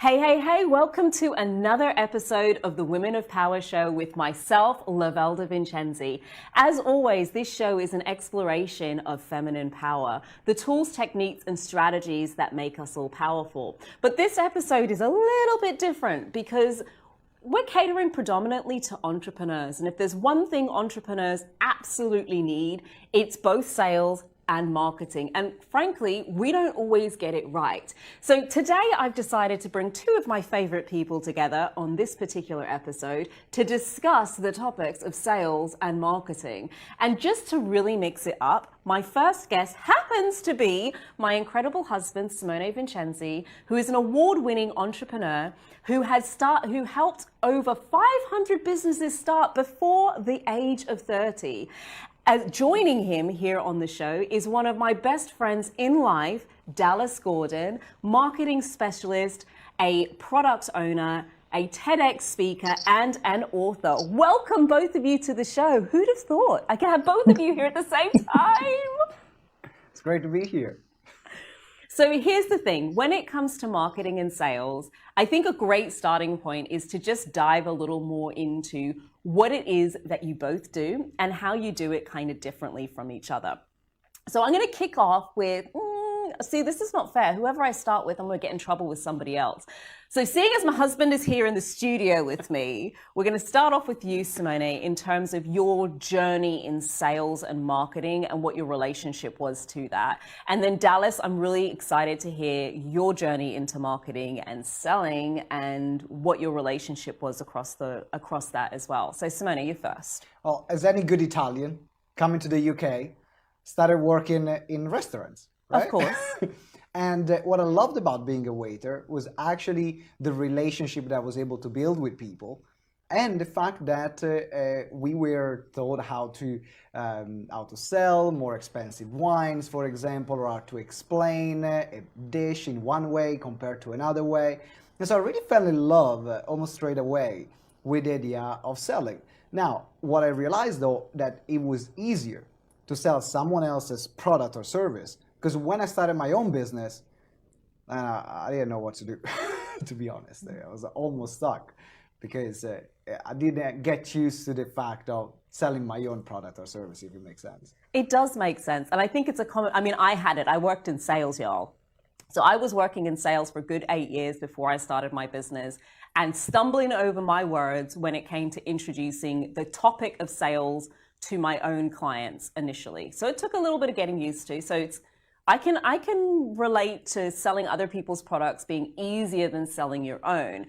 Hey, hey, hey, welcome to another episode of the Women of Power show with myself, Simone Vincenzi. As always, this show is an exploration of feminine power, the tools, techniques, and strategies that make us all powerful. But this episode is a little bit different because we're catering predominantly to entrepreneurs. And if there's one thing entrepreneurs absolutely need, it's both sales and marketing. And frankly, we don't always get it right. So today I've decided to bring two of my favorite people together on this particular episode to discuss the topics of sales and marketing. And just to really mix it up, my first guest happens to be my incredible husband, Simone Vincenzi, who is an award-winning entrepreneur who helped over 500 businesses start before the age of 30. Joining him here on the show is one of my best friends in life, Dallas Gordon, marketing specialist, a product owner, a TEDx speaker, and an author. Welcome both of you to the show. Who'd have thought I could have both of you here at the same time? It's great to be here. So here's the thing, when it comes to marketing and sales, I think a great starting point is to just dive a little more into what it is that you both do and how you do it kind of differently from each other. So I'm going to kick off with, see, this is not fair. Whoever I start with, I'm going to get in trouble with somebody else. So seeing as my husband is here in the studio with me, we're going to start off with you, Simone, in terms of your journey in sales and marketing and what your relationship was to that. And then Dallas, I'm really excited to hear your journey into marketing and selling and what your relationship was across that as well. So Simone, you first. Well, as any good Italian, coming to the UK, started working in restaurants. Right? Of course. And what I loved about being a waiter was actually the relationship that I was able to build with people, and the fact that we were taught how to sell more expensive wines, for example, or how to explain a dish in one way compared to another way. And so I really fell in love almost straight away with the idea of selling. Now, what I realized though, that it was easier to sell someone else's product or service. Because when I started my own business, I didn't know what to do, to be honest. I was almost stuck because I didn't get used to the fact of selling my own product or service, if it makes sense. It does make sense. And I think it's a common, I worked in sales, y'all. So I was working in sales for a good 8 years before I started my business and stumbling over my words when it came to introducing the topic of sales to my own clients initially. So it took a little bit of getting used to. So I can relate to selling other people's products being easier than selling your own.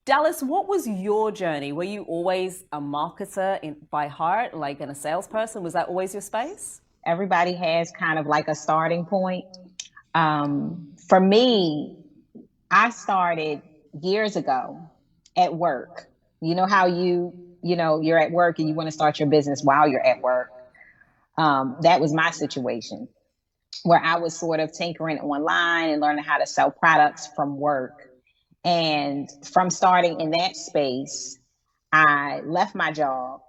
Dallas, what was your journey? Were you always a marketer by heart, like a salesperson? Was that always your space? Everybody has kind of like a starting point. For me, I started years ago at work. You know how you're at work and you want to start your business while you're at work. That was my situation, where I was sort of tinkering online and learning how to sell products from work. And from starting in that space, I left my job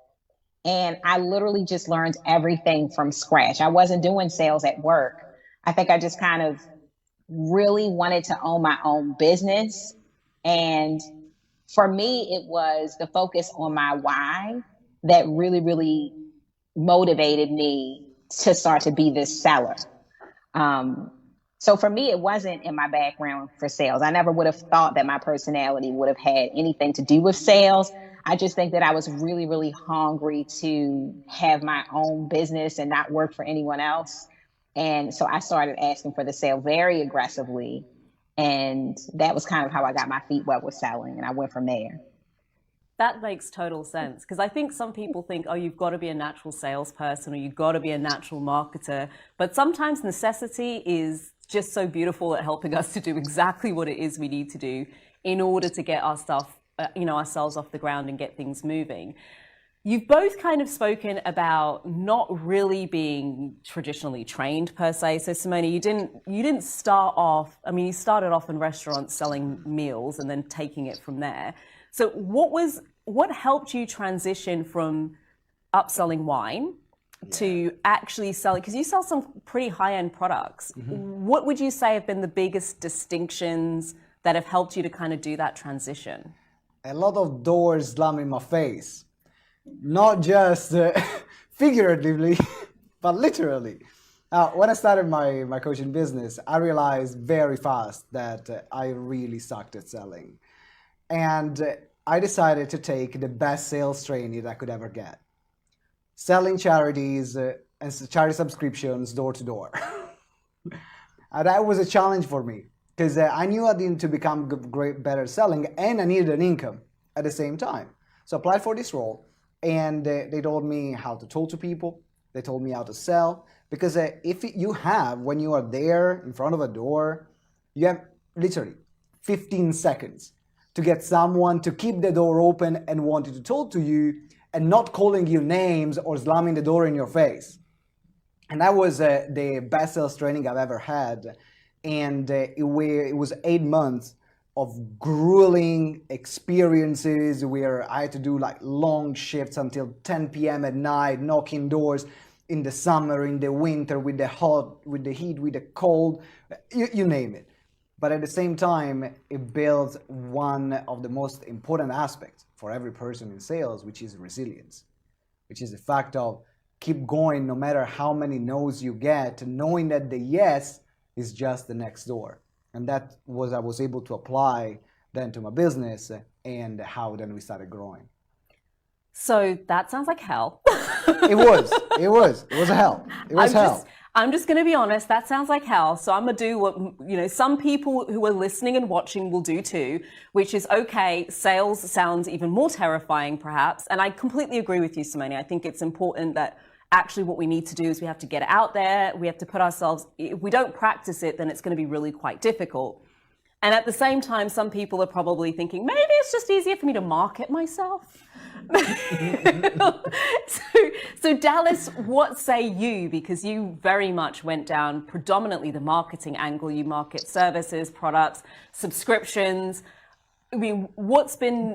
and I literally just learned everything from scratch. I wasn't doing sales at work. I think I just kind of really wanted to own my own business. And for me, it was the focus on my why that really, really motivated me to start to be this seller. So for me, it wasn't in my background for sales. I never would have thought that my personality would have had anything to do with sales. I just think that I was really, really hungry to have my own business and not work for anyone else. And so I started asking for the sale very aggressively. And that was kind of how I got my feet wet with selling. And I went from there. That makes total sense, because I think some people think, oh, you've got to be a natural salesperson or you've got to be a natural marketer. But sometimes necessity is just so beautiful at helping us to do exactly what it is we need to do in order to get our stuff, ourselves off the ground and get things moving. You've both kind of spoken about not really being traditionally trained per se. So Simone, you didn't start off, you started off in restaurants selling meals and then taking it from there. So what helped you transition from upselling wine to actually selling, because you sell some pretty high-end products. Mm-hmm. What would you say have been the biggest distinctions that have helped you to kind of do that transition? A lot of doors slam in my face, not just figuratively, but literally. When I started my coaching business, I realized very fast that I really sucked at selling. And I decided to take the best sales training that I could ever get. Selling charities and charity subscriptions door to door. And that was a challenge for me because I knew I needed to become better at selling and I needed an income at the same time. So I applied for this role and they told me how to talk to people. They told me how to sell because if you have, when you are there in front of a door, you have literally 15 seconds to get someone to keep the door open and wanting to talk to you and not calling you names or slamming the door in your face. And that was the best sales training I've ever had. And it was 8 months of grueling experiences where I had to do like long shifts until 10 p.m. at night, knocking doors in the summer, in the winter, with the hot, with the heat, with the cold, you name it. But at the same time, it builds one of the most important aspects for every person in sales, which is resilience, which is the fact of keep going no matter how many no's you get, knowing that the yes is just the next door. And that was I was able to apply then to my business and how then we started growing. So that sounds like hell. It was a hell. It was hell. I'm just going to be honest, that sounds like hell. So I'm going to do what, some people who are listening and watching will do too, which is, okay, sales sounds even more terrifying perhaps. And I completely agree with you, Simone. I think it's important that actually what we need to do is we have to get it out there. We have to put ourselves, if we don't practice it, then it's going to be really quite difficult. And at the same time, some people are probably thinking, maybe it's just easier for me to market myself. So Dallas, what say you? Because you very much went down predominantly the marketing angle. You market services, products, subscriptions. I mean,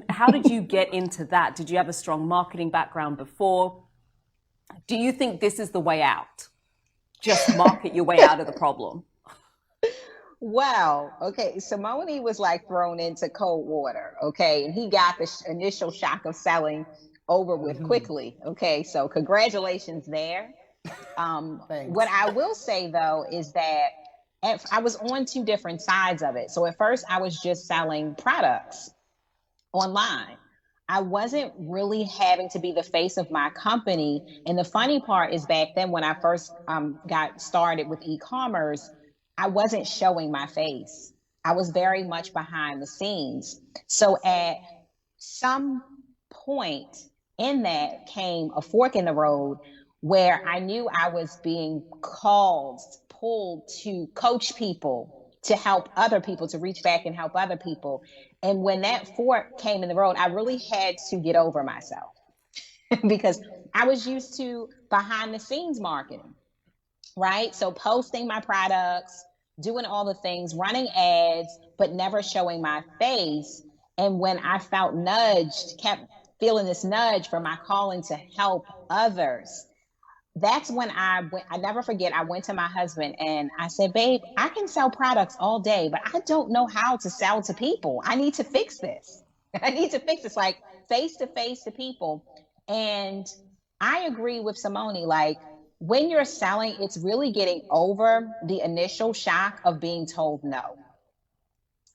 how did you get into that? Did you have a strong marketing background before? Do you think this is the way out? Just market your way out of the problem. Wow. Okay. Simone was like thrown into cold water. Okay. And he got the initial shock of selling over with quickly. Okay. So congratulations there. What I will say though, is that I was on two different sides of it. So at first I was just selling products online. I wasn't really having to be the face of my company. And the funny part is back then when I first got started with e-commerce, I wasn't showing my face. I was very much behind the scenes. So at some point in that came a fork in the road where I knew I was being pulled to coach people, to help other people, to reach back and help other people. And when that fork came in the road, I really had to get over myself because I was used to behind the scenes marketing. Right? So posting my products, doing all the things, running ads, but never showing my face. And when I kept feeling this nudge for my calling to help others, that's when I never forget, I went to my husband and I said, babe, I can sell products all day, but I don't know how to sell to people. I need to fix this. I need to fix this, like face to face to people. And I agree with Simone, like, when you're selling, it's really getting over the initial shock of being told no.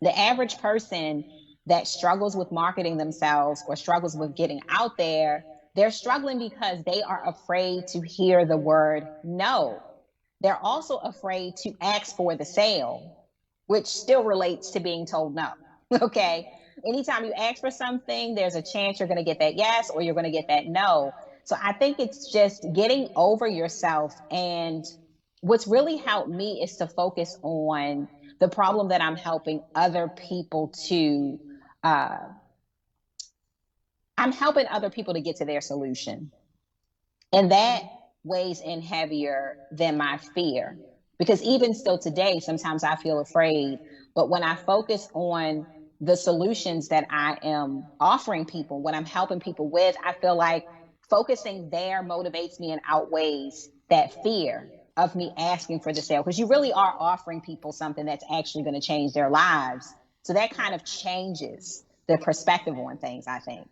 The average person that struggles with marketing themselves or struggles with getting out there, they're struggling because they are afraid to hear the word no. They're also afraid to ask for the sale, which still relates to being told no. Okay. Anytime you ask for something, there's a chance you're going to get that yes or you're going to get that no. So I think it's just getting over yourself. And what's really helped me is to focus on the problem that I'm helping other people to, I'm helping other people to get to their solution. And that weighs in heavier than my fear. Because even still today, sometimes I feel afraid. But when I focus on the solutions that I am offering people, what I'm helping people with, I feel like focusing there motivates me and outweighs that fear of me asking for the sale, because you really are offering people something that's actually going to change their lives. So that kind of changes the perspective on things, I think.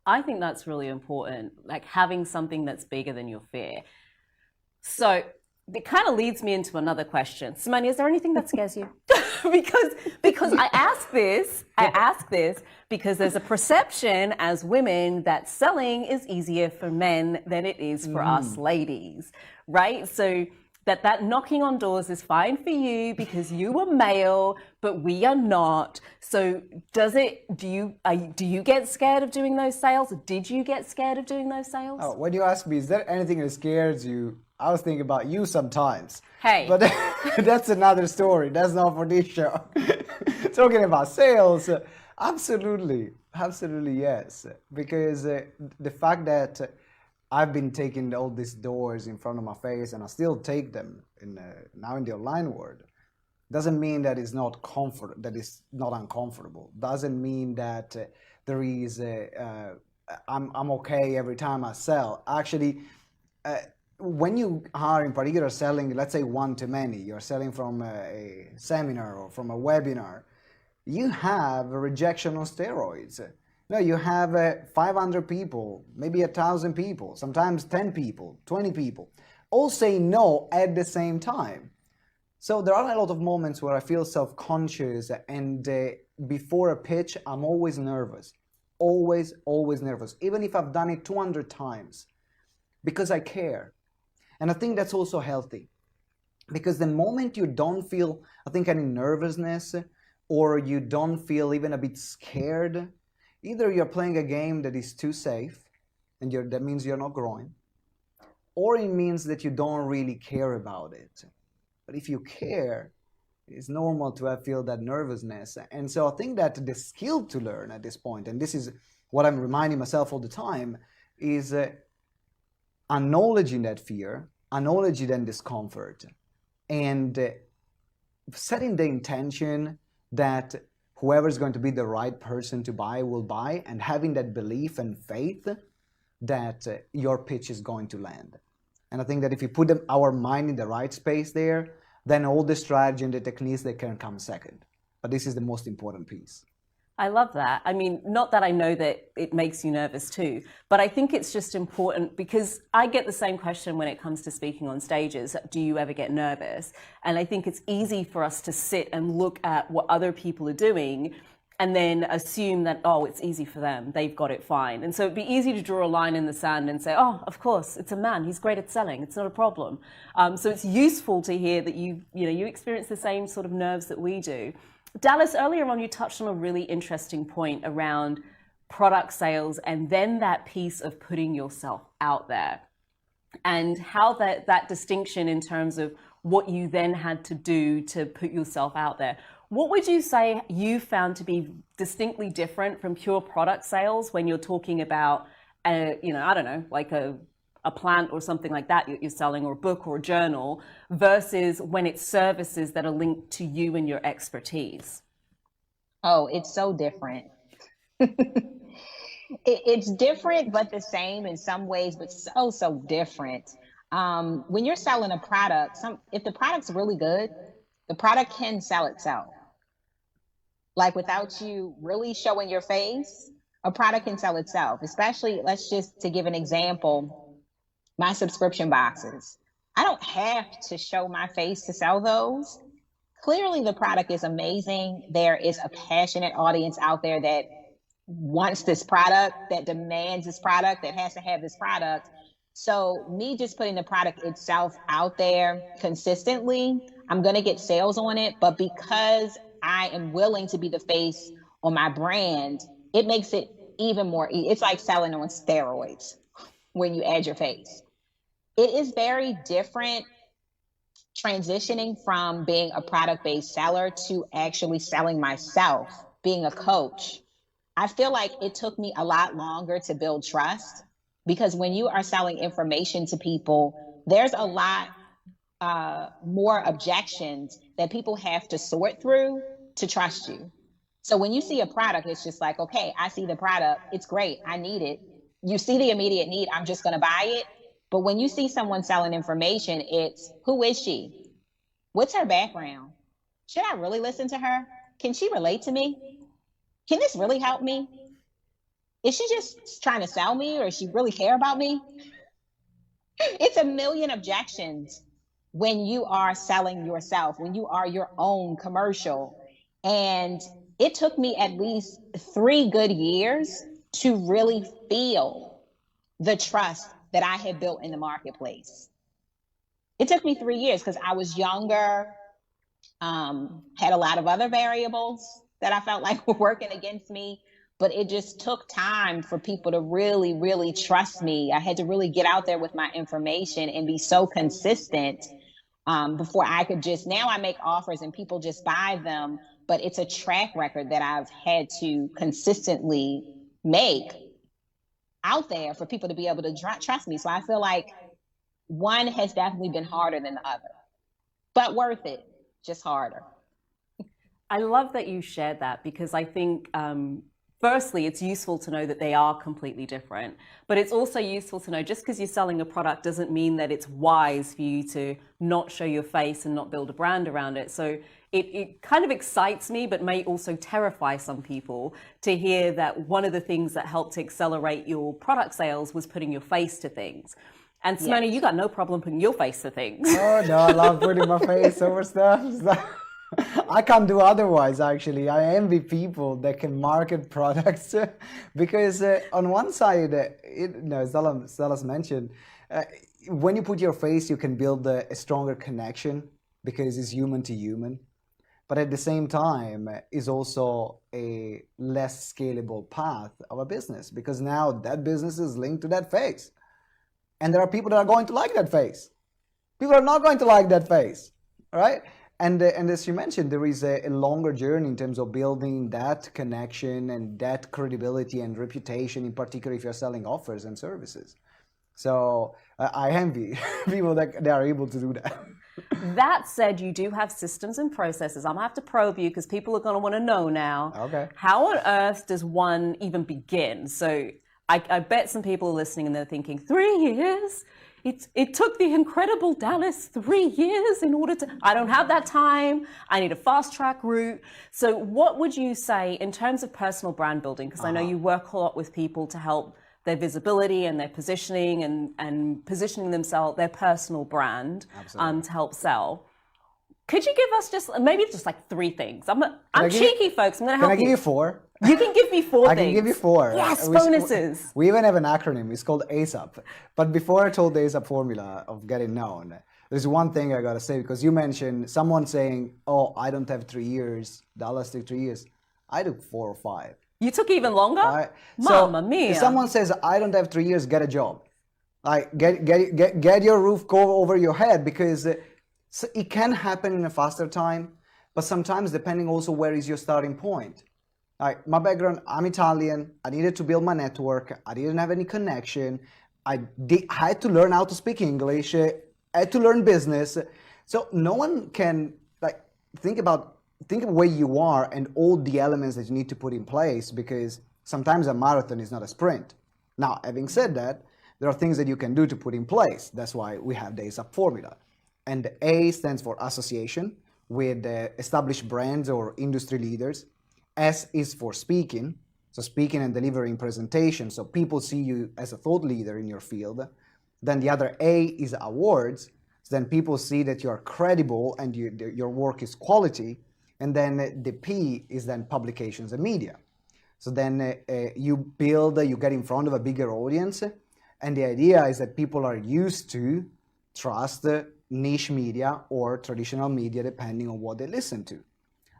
I think that's really important, like having something that's bigger than your fear. So it kind of leads me into another question. Simone, is there anything that scares you? because I ask this because there's a perception as women that selling is easier for men than it is for us ladies, right? So that knocking on doors is fine for you because you are male, but we are not. So do you get scared of doing those sales? Did you get scared of doing those sales? Oh, when you ask me, is there anything that scares you? I was thinking about you sometimes. Hey. But that's another story. That's not for this show. Talking about sales, absolutely yes. Because the fact that I've been taking all these doors in front of my face, and I still take them now in the online world, doesn't mean that it's not uncomfortable. Doesn't mean that there is I'm okay every time I sell. Actually, when you are in particular selling, let's say one-to-many, you're selling from a seminar or from a webinar, you have a rejection on steroids. No, you have 500 people, maybe 1,000 people, sometimes 10 people, 20 people, all say no at the same time. So there are a lot of moments where I feel self-conscious, and before a pitch, I'm always nervous. Always nervous, even if I've done it 200 times, because I care. And I think that's also healthy, because the moment you don't feel, I think, any nervousness, or you don't feel even a bit scared, either you're playing a game that is too safe, and that means you're not growing, or it means that you don't really care about it. But if you care, it's normal to feel that nervousness. And so I think that the skill to learn at this point, and this is what I'm reminding myself all the time, is acknowledging that fear, acknowledging that discomfort, and setting the intention that whoever is going to be the right person to buy will buy, and having that belief and faith that your pitch is going to land. And I think that if you put our mind in the right space there, then all the strategy and the techniques, they can come second. But this is the most important piece. I love that. I mean, not that I know that it makes you nervous too, but I think it's just important because I get the same question when it comes to speaking on stages. Do you ever get nervous? And I think it's easy for us to sit and look at what other people are doing and then assume that, oh, it's easy for them. They've got it fine. And so it'd be easy to draw a line in the sand and say, oh, of course, it's a man. He's great at selling. It's not a problem. So it's useful to hear that you experience the same sort of nerves that we do. Dallas, earlier on, you touched on a really interesting point around product sales and then that piece of putting yourself out there and how that distinction in terms of what you then had to do to put yourself out there. What would you say you found to be distinctly different from pure product sales when you're talking about, I don't know, like a plant or something like that you're selling, or a book or a journal, versus when it's services that are linked to you and your expertise? Oh, it's so different. It's different, but the same in some ways, but so different. When you're selling a product, if the product's really good, the product can sell itself. Like without you really showing your face, a product can sell itself. Especially, to give an example, my subscription boxes. I don't have to show my face to sell those. Clearly, the product is amazing. There is a passionate audience out there that wants this product, that demands this product, that has to have this product. So me just putting the product itself out there consistently, I'm going to get sales on it. But because I am willing to be the face on my brand, it makes it even more. It's like selling on steroids when you add your face. It is very different transitioning from being a product-based seller to actually selling myself, being a coach. I feel like it took me a lot longer to build trust, because when you are selling information to people, there's a lot more objections that people have to sort through to trust you. So when you see a product, it's just like, okay, I see the product. It's great. I need it. You see the immediate need. I'm just going to buy it. But when you see someone selling information, it's, who is she? What's her background? Should I really listen to her? can she relate to me? Can this really help me? Is she just trying to sell me, or does she really care about me? It's a million objections when you are selling yourself, when you are your own commercial. And it took me at least 3 good years to really feel the trust that I had built in the marketplace. It took me 3 years because I was younger, had a lot of other variables that I felt like were working against me. But it just took time for people to really, really trust me. I had to really get out there with my information and be so consistent before I could just, now I make offers and people just buy them, but it's a track record that I've had to consistently make out there for people to be able to trust me. So I feel like one has definitely been harder than the other, but worth it, just harder. I love that you shared that, because I think firstly, it's useful to know that they are completely different, but it's also useful to know just because you're selling a product doesn't mean that it's wise for you to not show your face and not build a brand around it. So it kind of excites me, but may also terrify some people to hear that one of the things that helped to accelerate your product sales was putting your face to things. And Simone, you got no problem putting your face to things. Oh no, I love putting my face over stuff. I can't do otherwise, actually. I envy people that can market products because on one side, Stella's mentioned, when you put your face, you can build a stronger connection because it's human to human. But at the same time, is also a less scalable path of a business because now that business is linked to that face. And there are people that are going to like that face. People are not going to like that face, right? And as you mentioned, there is a longer journey in terms of building that connection and that credibility and reputation, in particular if you're selling offers and services. So I envy people that they are able to do that. That said, you do have systems and processes. I'm gonna have to probe you because people are gonna want to know now. Okay. How on earth does one even begin? So I bet some people are listening and they're thinking, 3 years? It took the incredible Dallas 3 years in order to, I don't have that time. I need a fast track route. So what would you say in terms of personal brand building? Because I know you work a lot with people to help their visibility and their positioning and positioning themselves, their personal brand to help sell. Could you give us just like 3 things? I'm cheeky, folks. I'm going to help you. Can I give you 4? You can give me 4 things. I can give you 4. Yes, bonuses. We even have an acronym. It's called ASAP. But before I told the ASAP formula of getting known, there's one thing I got to say, because you mentioned someone saying, oh, I don't have 3 years. Dallas took 3 years. I took 4 or 5. You took even longer? Mamma mia. If someone says, I don't have 3 years, get a job. Like, get your roof over your head, because it can happen in a faster time, but sometimes depending also where is your starting point. Like my background, I'm Italian. I needed to build my network. I didn't have any connection. I had to learn how to speak English. I had to learn business. So no one can think of where you are and all the elements that you need to put in place, because sometimes a marathon is not a sprint. Now, having said that, there are things that you can do to put in place. That's why we have the ASAP formula. And A stands for association with established brands or industry leaders. S is for speaking, so speaking and delivering presentations, so people see you as a thought leader in your field. Then the other A is awards, so then people see that you are credible and your work is quality. And then the P is then publications and media. So then you get in front of a bigger audience, and the idea is that people are used to trust niche media or traditional media depending on what they listen to.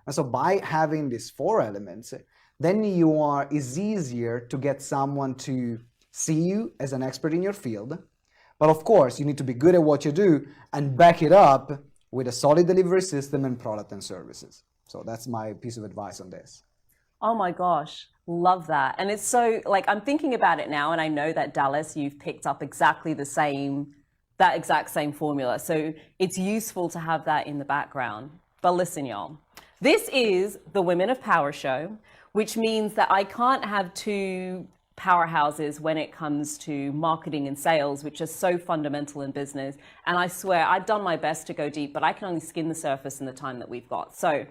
And so by having these 4 elements, then it's easier to get someone to see you as an expert in your field. But of course, you need to be good at what you do and back it up with a solid delivery system and product and services. So that's my piece of advice on this. Oh my gosh, love that. And it's so, I'm thinking about it now, and I know that Dallas, you've picked up that exact same formula. So it's useful to have that in the background. But listen, y'all. This is the Women of Power show, which means that I can't have 2 powerhouses when it comes to marketing and sales, which are so fundamental in business. And I swear I've done my best to go deep, but I can only skim the surface in the time that we've got. So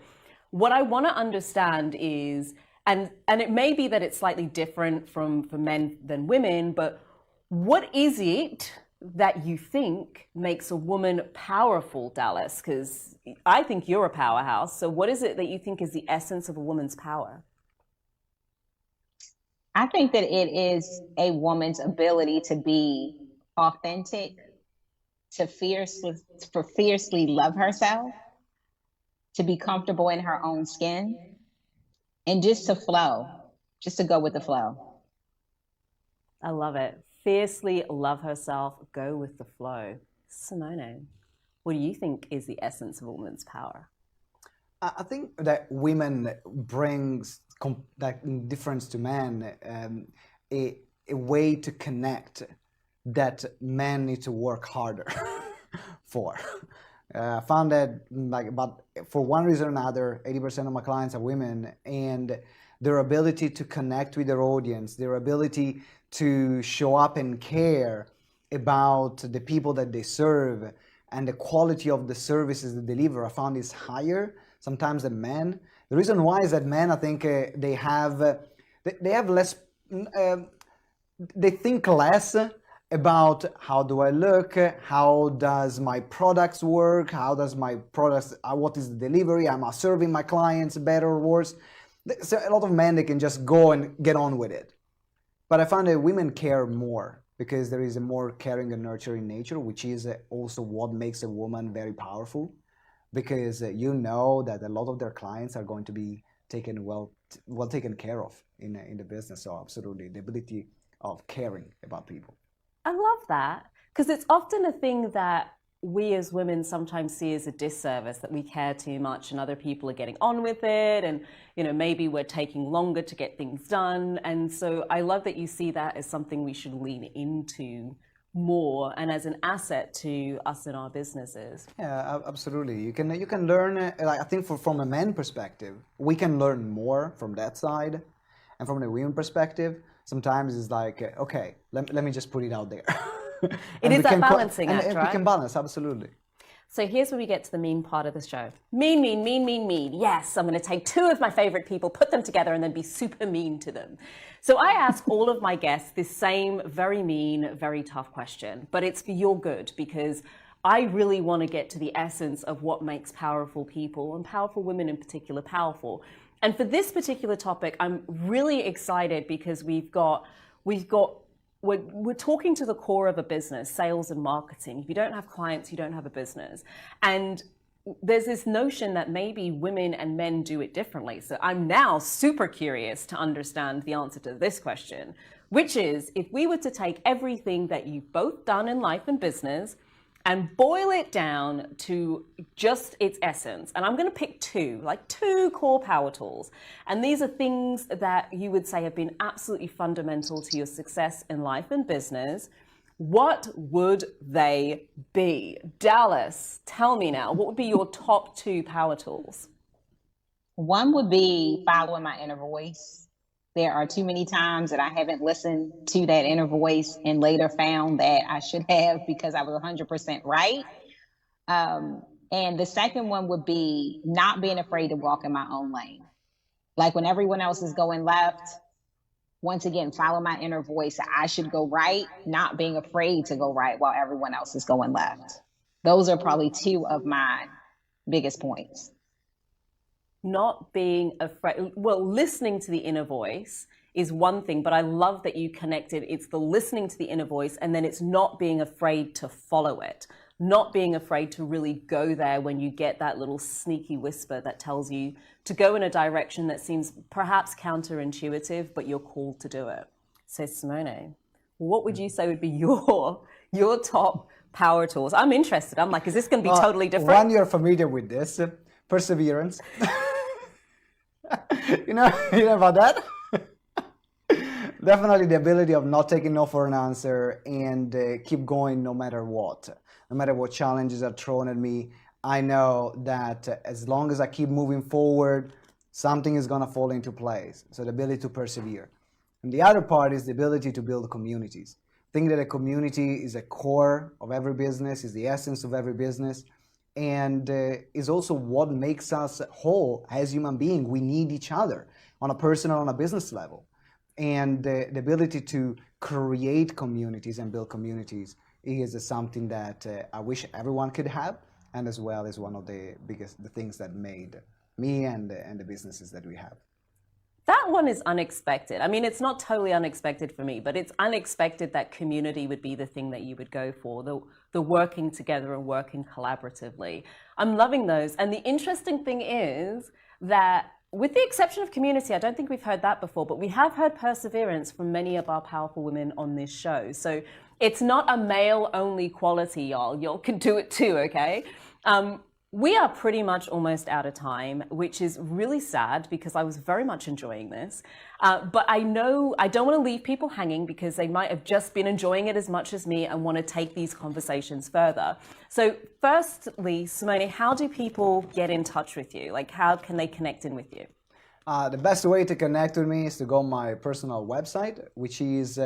What I want to understand is, and it may be that it's slightly different for men than women, but what is it that you think makes a woman powerful, Dallas? Because I think you're a powerhouse. So what is it that you think is the essence of a woman's power? I think that it is a woman's ability to be authentic, to fiercely love herself, to be comfortable in her own skin, and just to flow, just to go with the flow. I love it. Fiercely love herself, go with the flow. Simone, what do you think is the essence of a woman's power? I think that women brings that in difference to men, a way to connect that men need to work harder for. I found that about for one reason or another, 80% of my clients are women, and their ability to connect with their audience, their ability to show up and care about the people that they serve and the quality of the services they deliver, I found is higher sometimes than men. The reason why is that men, I think, they have less, they think less about how do I look, how does my products work, how does my products, what is the delivery, am I serving my clients better or worse? So a lot of men, they can just go and get on with it. But I found that women care more because there is a more caring and nurturing nature, which is also what makes a woman very powerful, because you know that a lot of their clients are going to be taken well taken care of in the business. So absolutely, the ability of caring about people. I love that because it's often a thing that we as women sometimes see as a disservice, that we care too much and other people are getting on with it, and maybe we're taking longer to get things done. And so I love that you see that as something we should lean into more and as an asset to us in our businesses. Yeah, absolutely. You can learn. I think from a man perspective, we can learn more from that side, and from the women perspective, sometimes it's like, okay, let me just put it out there. It is that balancing act, right? We can balance, absolutely. So here's where we get to the mean part of the show. Mean, mean, mean, mean, mean. Yes, I'm going to take two of my favorite people, put them together, and then be super mean to them. So I ask all of my guests this same very mean, very tough question, but it's for your good, because I really want to get to the essence of what makes powerful people, and powerful women in particular, powerful. And for this particular topic, I'm really excited because we're talking to the core of a business, sales and marketing. If you don't have clients, you don't have a business. And there's this notion that maybe women and men do it differently. So I'm now super curious to understand the answer to this question, which is, if we were to take everything that you've both done in life and business and boil it down to just its essence. And I'm going to pick two core power tools. And these are things that you would say have been absolutely fundamental to your success in life and business. What would they be? Dallas, tell me now, what would be your top two power tools? One would be following my inner voice. There are too many times that I haven't listened to that inner voice and later found that I should have, because I was 100% right. And the second one would be not being afraid to walk in my own lane. Like when everyone else is going left, once again, follow my inner voice. I should go right, not being afraid to go right while everyone else is going left. Those are probably two of my biggest points. Not being afraid. Well, listening to the inner voice is one thing, but I love that you connected. It's the listening to the inner voice, and then it's not being afraid to follow it, not being afraid to really go there when you get that little sneaky whisper that tells you to go in a direction that seems perhaps counterintuitive, but you're called to do it. So Simone, what would you say would be your top power tools? I'm interested. I'm like, is this going to be totally different? One, you're familiar with this, perseverance. you know about that? Definitely the ability of not taking no for an answer and keep going no matter what. No matter what challenges are thrown at me, I know that as long as I keep moving forward, something is going to fall into place. So the ability to persevere. And the other part is the ability to build communities. I think that a community is a core of every business, is the essence of every business. and is also what makes us whole as human beings. We need each other on a personal, on a business level. And the ability to create communities and build communities is something that I wish everyone could have, and as well is one of the things that made me and the businesses that we have. That one is unexpected. I mean, it's not totally unexpected for me, but it's unexpected that community would be the thing that you would go for, the working together and working collaboratively. I'm loving those. And the interesting thing is that, with the exception of community, I don't think we've heard that before, but we have heard perseverance from many of our powerful women on this show. So it's not a male-only quality, y'all. Y'all can do it too, okay? We are pretty much almost out of time, which is really sad because I was very much enjoying this. But I know I don't want to leave people hanging because they might have just been enjoying it as much as me and want to take these conversations further. So firstly, Simone, how do people get in touch with you? Like, how can they connect in with you? The best way to connect with me is to go on my personal website, which is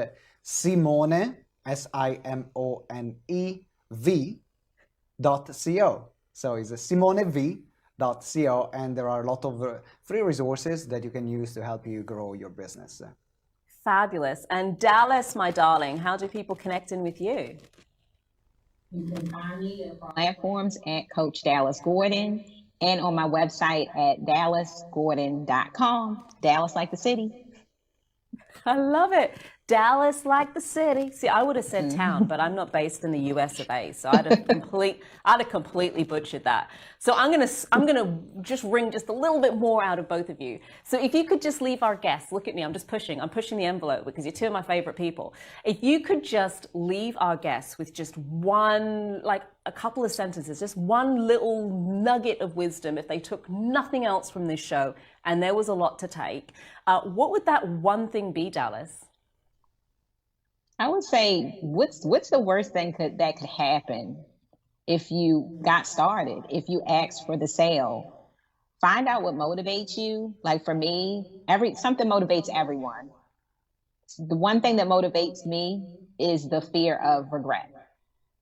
Simone, SIMONEV.co. So it's simonev.co, and there are a lot of free resources that you can use to help you grow your business. Fabulous. And Dallas, my darling, how do people connect in with you? You can find me on platforms at Coach Dallas Gordon and on my website at dallasgordon.com. Dallas like the city. I love it. Dallas like the city. See, I would have said town, but I'm not based in the US of A, so I'd have completely butchered that. So I'm gonna just wring just a little bit more out of both of you. So if you could just leave our guests, look at me, I'm pushing the envelope because you're two of my favorite people. If you could just leave our guests with just one, like a couple of sentences, just one little nugget of wisdom, if they took nothing else from this show, and there was a lot to take, what would that one thing be, Dallas? I would say, what's the worst thing that could happen if you got started, if you asked for the sale? Find out what motivates you. Like for me, something motivates everyone. The one thing that motivates me is the fear of regret,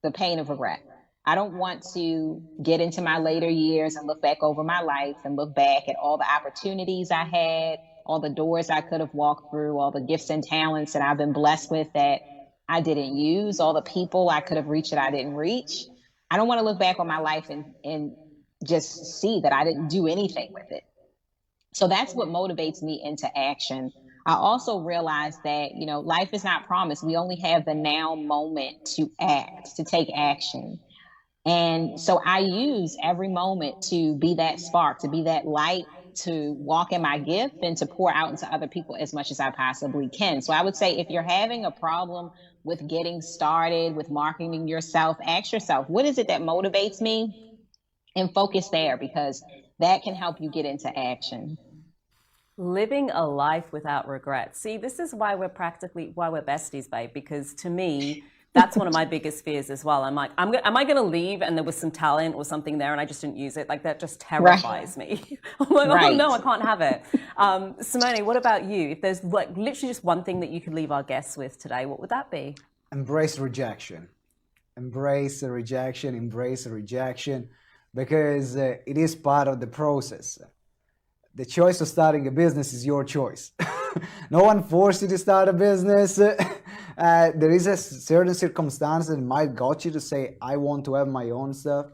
the pain of regret. I don't want to get into my later years and look back over my life and look back at all the opportunities I had, all the doors I could have walked through, all the gifts and talents that I've been blessed with that I didn't use, all the people I could have reached that I didn't reach. I don't want to look back on my life and just see that I didn't do anything with it. So that's what motivates me into action. I also realize that, life is not promised. We only have the now moment to act, to take action. And so I use every moment to be that spark, to be that light, to walk in my gift and to pour out into other people as much as I possibly can. So I would say if you're having a problem with getting started, with marketing yourself, ask yourself, what is it that motivates me? And focus there, because that can help you get into action. Living a life without regret. See, this is why we're besties, babe, because to me, that's one of my biggest fears as well. I'm like, am I going to leave and there was some talent or something there and I just didn't use it? Like, that just terrifies me. I'm like, oh no, I can't have it. Simone, what about you? If there's like literally just one thing that you could leave our guests with today, what would that be? Embrace rejection. Embrace the rejection, because it is part of the process. The choice of starting a business is your choice. No one forced you to start a business. There is a certain circumstance that might got you to say, I want to have my own stuff.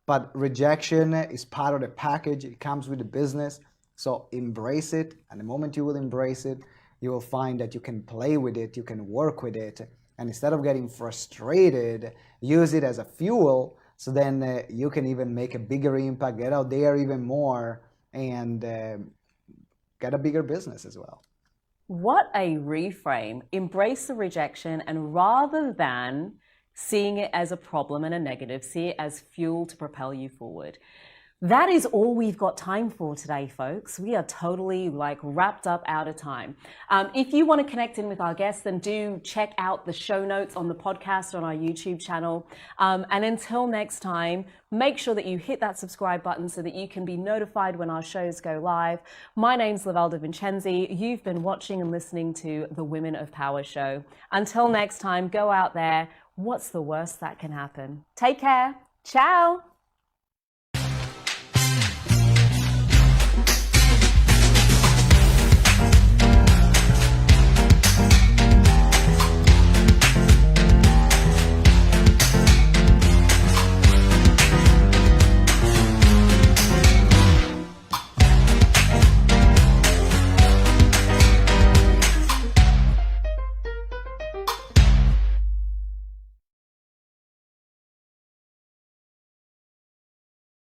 But rejection is part of the package. It comes with the business. So embrace it. And the moment you will embrace it, you will find that you can play with it, you can work with it. And instead of getting frustrated, use it as a fuel. So then you can even make a bigger impact, get out there even more, and get a bigger business as well. What a reframe. Embrace the rejection, and rather than seeing it as a problem and a negative, see it as fuel to propel you forward. That is all we've got time for today, folks. We are totally wrapped up out of time. If you want to connect in with our guests, then do check out the show notes on the podcast on our YouTube channel. And until next time, make sure that you hit that subscribe button so that you can be notified when our shows go live. My name's loathe Vincenzi. You've been watching and listening to the Women of Power show. Until next time, go out there. What's the worst that can happen? Take care. Ciao.